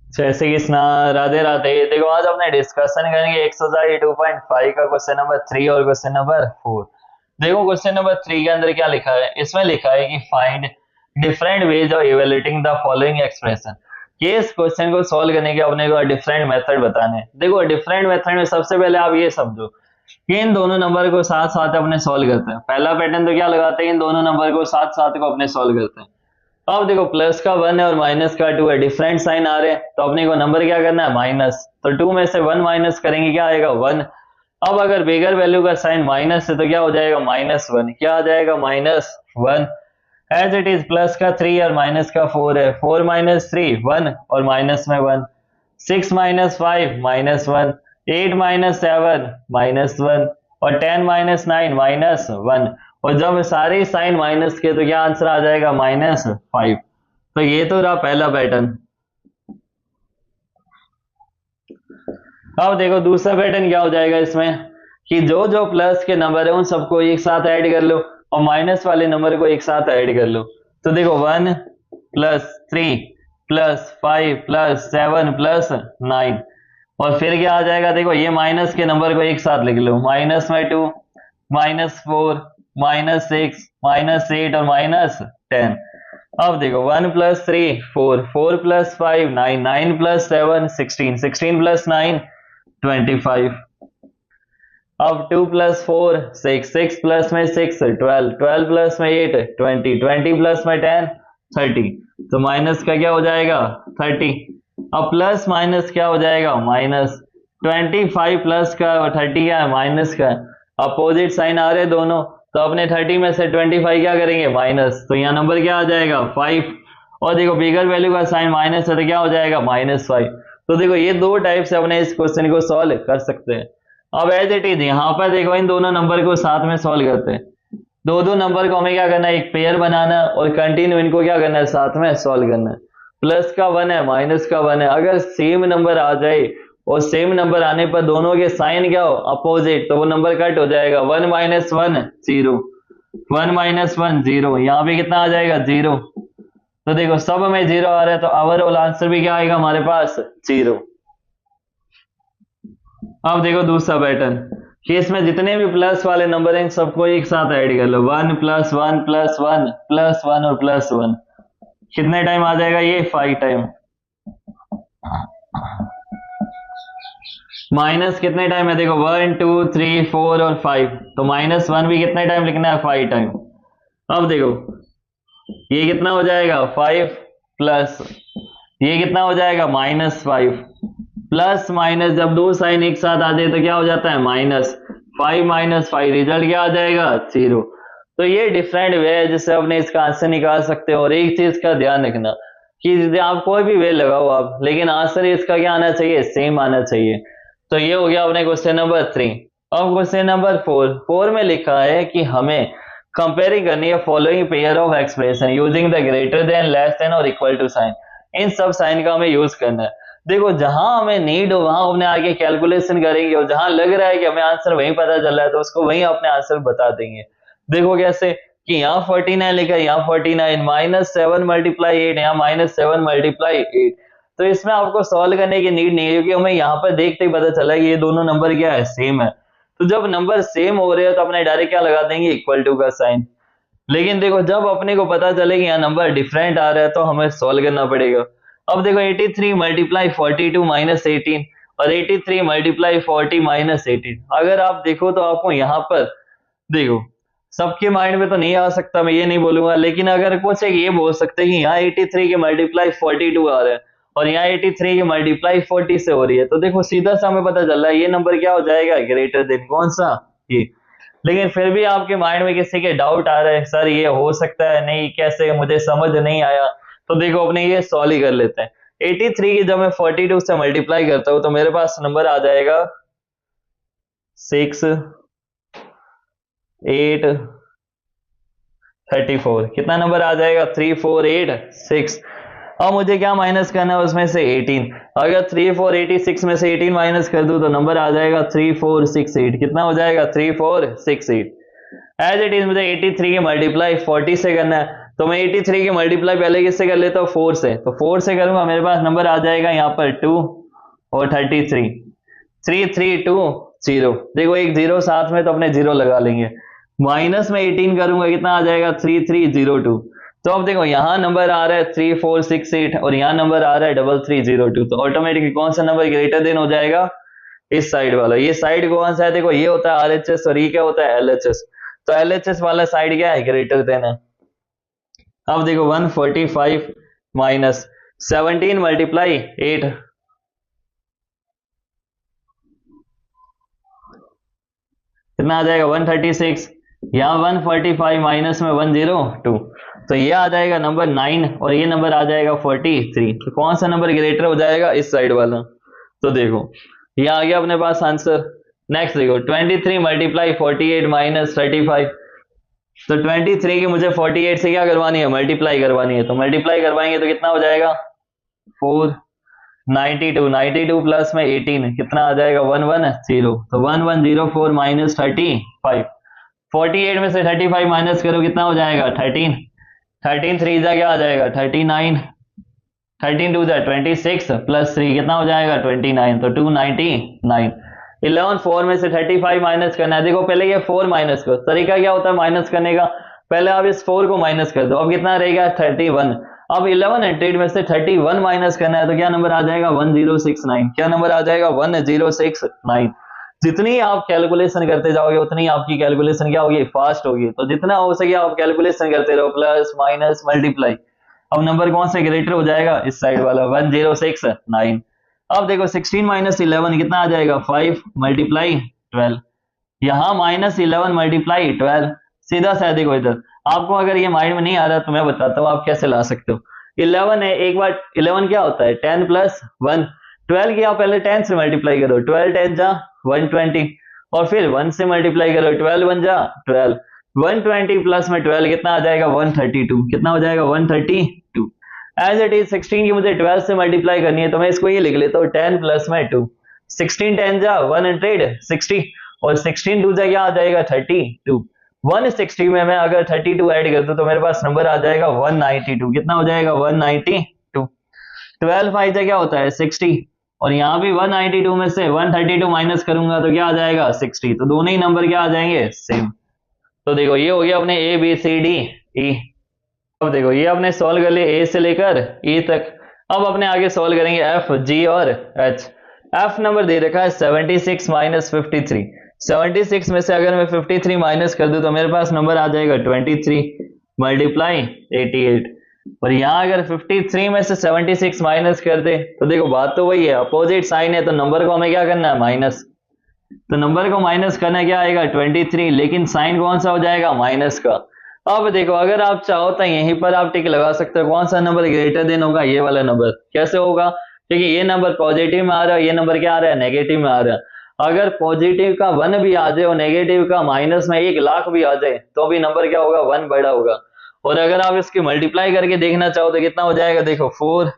जैसे कि स्ना राधे राधे। देखो आज अपने डिस्कशन करेंगे एक्सरसाइज 2.5 का क्वेश्चन नंबर 3 और क्वेश्चन नंबर 4। देखो क्वेश्चन नंबर 3 के अंदर क्या लिखा है, इसमें लिखा है कि find different ways of evaluating the following expression. ये इस क्वेश्चन को सॉल्व करने के अपने को डिफरेंट मेथड बताने हैं। देखो डिफरेंट मेथड में सबसे पहले आप ये समझो कि इन दोनों नंबर को साथ साथ अपने सॉल्व करते हैं। पहला पैटर्न तो क्या लगाते हैं, इन दोनों नंबर को साथ साथ को अपने सॉल्व करते हैं। अब देखो प्लस का 1 है और माइनस का 2 है, डिफरेंट साइन आ रहे हैं तो अपने को नंबर क्या करना है, माइनस। तो 2 में से 1 माइनस करेंगे, क्या आएगा, 1। अब अगर बिगर वैल्यू का साइन माइनस है तो क्या हो जाएगा, -1। क्या आ जाएगा, -1। एज इट इज प्लस का 3 और माइनस का 4 है, 4 माइनस 3 1 और माइनस में 1। 6 माइनस 5 -1। 8 माइनस 7 -1 और 10 माइनस 9 -1। और जब सारे साइन माइनस के तो क्या आंसर आ जाएगा, -5। तो ये तो रहा पहला पैटर्न। अब देखो दूसरा पैटर्न क्या हो जाएगा इसमें, कि जो जो प्लस के नंबर है उन सबको एक साथ ऐड कर लो और माइनस वाले नंबर को एक साथ ऐड कर लो। तो देखो 1 प्लस 3 प्लस 5 प्लस 7 प्लस 9 और फिर क्या आ जाएगा, देखो ये माइनस के नंबर को एक साथ लिख लो, माइनस में 2 -4 -6 -8 और -10। अब देखो 1 प्लस 3 4 4 प्लस 5 9 9 प्लस 7 16 16 प्लस 9 25। अब 2 प्लस 4 6 6 प्लस में 6 12 12 प्लस में 8 20 20 प्लस में 10 30। तो माइनस का क्या हो जाएगा, 30। अब प्लस माइनस क्या हो जाएगा, माइनस। 25 प्लस का और 30 क्या है, माइनस का। अपोजिट साइन आ रहे दोनों, तो अपने 30 में से 25 क्या करेंगे, माइनस। तो यहाँ नंबर क्या आ जाएगा, 5। और देखो बिगर वैल्यू का साइन माइनस है तो क्या हो जाएगा, -5। तो देखो ये दो टाइप से अपने इस क्वेश्चन को सॉल्व कर सकते हैं। अब एज इट इज यहाँ पर देखो इन दोनों नंबर को साथ में सॉल्व करते हैं। दो दो नंबर को हमें क्या करना है, एक पेयर बनाना और कंटिन्यू इनको क्या करना है, साथ में सॉल्व करना है। प्लस का 1 है माइनस का 1 है, अगर सेम नंबर आ जाए और सेम नंबर आने पर दोनों के साइन क्या हो, अपोजिट, तो वो नंबर कट हो जाएगा। 1 माइनस 1 0, 1 माइनस 1 0, यहाँ पे कितना आ जाएगा, 0। तो देखो सब में 0 आ रहा है तो ओवरऑल आंसर भी क्या आएगा हमारे पास, 0। अब देखो दूसरा पैटर्न, कि इसमें जितने भी प्लस वाले नंबर हैं सबको एक साथ ऐड कर लो, 1 प्लस 1 प्लस 1 प्लस 1 और प्लस 1। कितने टाइम आ जाएगा ये, 5 टाइम। माइनस कितने टाइम है, देखो 1 2 3 4 और 5, तो -1 भी कितने टाइम लिखना है, 5 टाइम। अब देखो ये कितना हो जाएगा, 5 प्लस ये कितना हो जाएगा, -5। प्लस माइनस जब दो साइन एक साथ आ जाए तो क्या हो जाता है, -5 -5, रिजल्ट क्या आ जाएगा, 0। तो ये डिफरेंट वे है जिससे अपने इसका आंसर निकाल सकते हो। और एक चीज का ध्यान रखना कि आप कोई भी वे लगाओ आप, लेकिन आंसर इसका क्या आना चाहिए, सेम आना चाहिए। तो ये हो गया अपने क्वेश्चन नंबर 3। अब क्वेश्चन नंबर 4 में लिखा है कि हमें कंपेयरिंग करनी है following pair of expression using the greater than, less than और इक्वल टू साइन। इन सब साइन का हमें यूज करना है। देखो जहां हमें नीड हो वहां हमने आगे कैलकुलेशन करेंगे और जहां लग रहा है कि हमें आंसर वहीं पता चल रहा है तो उसको वहीं अपने आंसर बता देंगे। देखो कैसे, कि यहाँ 49 लिखा है, यहाँ 49 -7 मल्टीप्लाई 8, यहाँ -7 मल्टीप्लाई 8। तो इसमें आपको सॉल्व करने की नीड नहीं है क्योंकि हमें यहाँ पर देखते ही पता चला कि ये दोनों नंबर क्या है, सेम है। तो जब नंबर सेम हो रहे हो तो अपने डायरेक्ट क्या लगा देंगे, इक्वल टू का साइन। लेकिन देखो जब अपने को पता चले कि यहाँ नंबर डिफरेंट आ रहा है तो हमें सॉल्व करना पड़ेगा। अब देखो 83 मल्टीप्लाई 42 -18 और 83 मल्टीप्लाई 40 -18। अगर आप देखो तो आपको यहाँ पर देखो सबके माइंड में तो नहीं आ सकता, मैं ये नहीं बोलूंगा, लेकिन अगर कुछ एक ये बोल सकते हैं कि यहाँ 83 के मल्टीप्लाई 42 आ रहा है और यहाँ 83 की मल्टीप्लाई 40 से हो रही है, तो देखो सीधा सा हमें पता चल रहा है ये नंबर क्या हो जाएगा, ग्रेटर देन कौन सा, ये। लेकिन फिर भी आपके माइंड में किसी के डाउट आ रहा है, सर ये हो सकता है नहीं, कैसे, मुझे समझ नहीं आया। तो देखो अपने ये सॉल्व ही कर लेते हैं। 83 की जब मैं 42 से मल्टीप्लाई करता हूं तो मेरे पास नंबर आ जाएगा 6 8 34। कितना नंबर आ जाएगा, 3 4 8 6। अब मुझे क्या माइनस करना है उसमें से 18। अगर 3 4 86 में से 18 माइनस कर दूं तो नंबर आ जाएगा 3 4 6 8। कितना हो जाएगा, 3 4 6 8। एज इट इज मुझे 83 की मल्टीप्लाई 40 से करना है तो मैं 83 की मल्टीप्लाई पहले किससे कर लेता हूँ, 4 से। तो 4 से करूंगा, मेरे पास नंबर आ जाएगा यहाँ पर 2 और 33, 3320। देखो एक जीरो साथ में, तो अपने जीरो लगा लेंगे। माइनस में 18 करूंगा, कितना आ जाएगा 3302। तो अब देखो यहाँ नंबर आ रहा है 3468 और यहाँ नंबर आ रहा है 3302। तो ऑटोमेटिकली कौन सा नंबर ग्रेटर देन हो जाएगा, इस साइड वाला। ये साइड कौन सा है, देखो ये होता है RHS और ये क्या होता है LHS। तो LHS वाला साइड क्या है, ग्रेटर देन है। अब देखो 145 माइनस 17 मल्टीप्लाई 8, कितना आ जाएगा 136। यहाँ 145 माइनस में 102, तो ये आ जाएगा नंबर 9 और ये नंबर आ जाएगा 43। तो कौन सा नंबर ग्रेटर हो जाएगा, इस साइड वाला। तो देखो ये आ गया अपने पास आंसर। नेक्स्ट देखो 23 मल्टीप्लाई 48 माइनस 35। तो 23 की मुझे 48 से क्या करवानी है, मल्टीप्लाई करवानी है। तो मल्टीप्लाई करवाएंगे तो कितना हो जाएगा 492, 92 प्लस में 18, कितना आ जाएगा 110। तो 1104 माइनस 35, 48 में से 35 माइनस करो, कितना हो जाएगा 13, 13 3 जा क्या आ जाएगा 39, 13 2 जा 26 प्लस 3 कितना हो जाएगा 29। तो 299। 11 4 में से 35 माइनस करना है। देखो पहले ये 4 माइनस करो, तरीका क्या होता है माइनस करने का, पहले आप इस 4 को माइनस कर दो। अब कितना रहेगा 31। अब 1100 में से 31 माइनस करना है, तो क्या नंबर आ जाएगा 1069। क्या नंबर आ जाएगा 1069। जितनी आप कैलकुलेशन करते जाओगे उतनी आपकी कैलकुलेशन क्या होगी, फास्ट होगी। तो जितना हो सके आप कैलकुलेशन करते रहो, प्लस माइनस मल्टीप्लाई। अब नंबर कौन सा ग्रेटर हो जाएगा, इस साइड वाला 1069। अब देखो 16 माइनस 11 कितना आ जाएगा 5 मल्टीप्लाई 12। यहाँ माइनस 11 मल्टीप्लाई 12, सीधा सा देखो इधर। आपको अगर ये माइंड में नहीं आ रहा तो मैं बताता हूँ आप कैसे ला सकते हो। 11 है, एक बार 11 क्या होता है 10 प्लस 1। 12 की आप पहले 10 से मल्टीप्लाई करो, 12 10 जा 120 और फिर 1 से मल्टीप्लाई करो, 12 1 जा 12, 120 प्लस में 12 कितना आ जाएगा 132। कितना हो जाएगा 132। एज इट इज 16 की मुझे 12 से मल्टीप्लाई करनी है, तो मैं इसको ये लिख लेता हूँ 10 प्लस में 2। 16 10 जा 160 और 16 2 जा क्या आ जाएगा 32। 160 में मैं अगर 32 ऐड कर दूं तो मेरे पास नंबर आ जाएगा 192। कितना हो जाएगा 192। 12 5 जा क्या होता है 60 और यहाँ भी 192 में से 132 माइनस करूंगा तो क्या आ जाएगा 60। तो दोनों ही नंबर क्या आ जाएंगे सेम। तो देखो ये हो गया अपने ABCDE। अब देखो ये अपने सॉल्व कर लिए A से लेकर E तक। अब अपने आगे सॉल्व करेंगे F G और H। F नंबर दे रखा है 76 माइनस 53। 76 में से अगर मैं 53 माइनस कर दूं तो मेरे पास नंबर आ जाएगा 23 मल्टीप्लाई 88। और यहाँ अगर 53 में से 76 माइनस कर दे तो देखो बात तो वही है, अपोजिट साइन है तो नंबर को हमें क्या करना है माइनस। तो नंबर को माइनस करना क्या आएगा 23, लेकिन साइन कौन सा हो जाएगा माइनस का। अब देखो अगर आप चाहो तो यहीं पर आप टिक लगा सकते हो, कौन सा नंबर ग्रेटर देन होगा, ये वाला नंबर। कैसे होगा, क्योंकि ये नंबर पॉजिटिव में आ रहा है, ये नंबर क्या आ रहा है नेगेटिव में आ रहा है। अगर पॉजिटिव का 1 भी आ जाए और नेगेटिव का माइनस में 1 लाख भी आ जाए तो भी नंबर क्या होगा 1 बड़ा होगा। और अगर आप इसकी मल्टीप्लाई करके देखना चाहो तो कितना हो जाएगा, देखो 4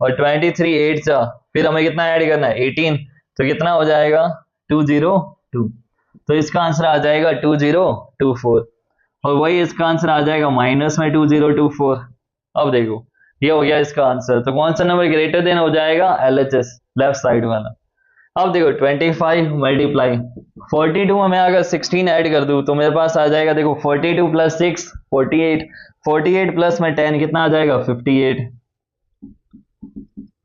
और 23 8 जा, फिर हमें कितना ऐड करना है 18, तो कितना हो जाएगा 202। तो इसका आंसर आ जाएगा 2024 और वही इसका आंसर आ जाएगा माइनस में 2024। अब देखो ये हो गया इसका आंसर। तो कौन सा नंबर ग्रेटर देन हो जाएगा LHS, लेफ्ट साइड वाला। अब देखो 25 मल्टीप्लाई 42 में मैं अगर 16 ऐड कर दूं तो मेरे पास आ जाएगा, देखो 42 प्लस 6 48, 48 प्लस में 10 कितना आ जाएगा 58,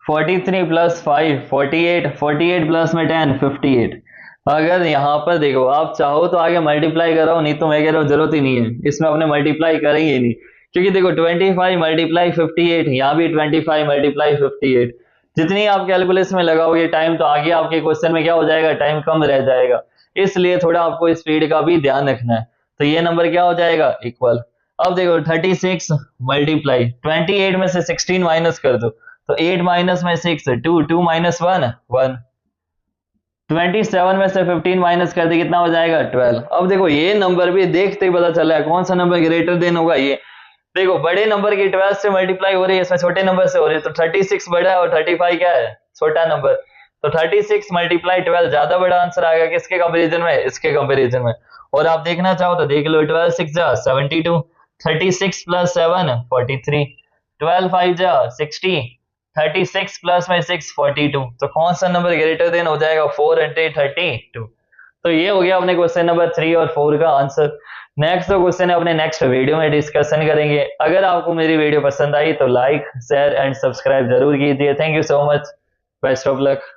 43 प्लस 5 48, 48 प्लस में 10 58। अगर यहाँ पर देखो आप चाहो तो आगे मल्टीप्लाई करो, नहीं तो मैं कह रहा हूँ जरूरत ही नहीं है, इसमें अपने मल्टीप्लाई करेंगे नहीं। क्योंकि देखो 25 मल्टीप्लाई 58, यहाँ भी 25 मल्टीप्लाई 58। जितनी आप कैलकुलेशन में लगाओगे टाइम, तो आगे आपके क्वेश्चन में क्या हो जाएगा टाइम कम रह जाएगा। इसलिए थोड़ा आपको स्पीड का भी ध्यान रखना है। तो ये नंबर क्या हो जाएगा इक्वल। अब देखो 36 मल्टीप्लाई 28 में से 16 माइनस कर दो तो 8 माइनस में 6 2, 2 माइनस 1 1, 27 में से 15 माइनस कर दे कितना हो जाएगा 12। अब देखो ये नंबर भी देखते ही पता चला है कौन सा नंबर ग्रेटर देन होगा। ये देखो बड़े नंबर की 12 से मल्टीप्लाई हो रही है, इसमें छोटे नंबर से हो रही है। तो 36 बड़ा है और 35 क्या है छोटा नंबर। तो 36 मल्टीप्लाई 12 ज्यादा बड़ा आंसर आएगा किसके कंपेरिजन में, इसके कंपेरिजन में। और आप देखना चाहो तो देख लो 12 6 जा 72, 36 प्लस 7 43, 12 5 जा 60, 36 प्लस में 6 42। तो कौन सा नंबर ग्रेटर देन हो जाएगा 432। तो ये हो गया अपने क्वेश्चन नंबर 3 और 4 का आंसर। नेक्स्ट तो क्वेश्चन है अपने नेक्स्ट वीडियो में डिस्कशन करेंगे। अगर आपको मेरी वीडियो पसंद आई तो लाइक शेयर एंड सब्सक्राइब जरूर कीजिए। Thank you so much, best of luck.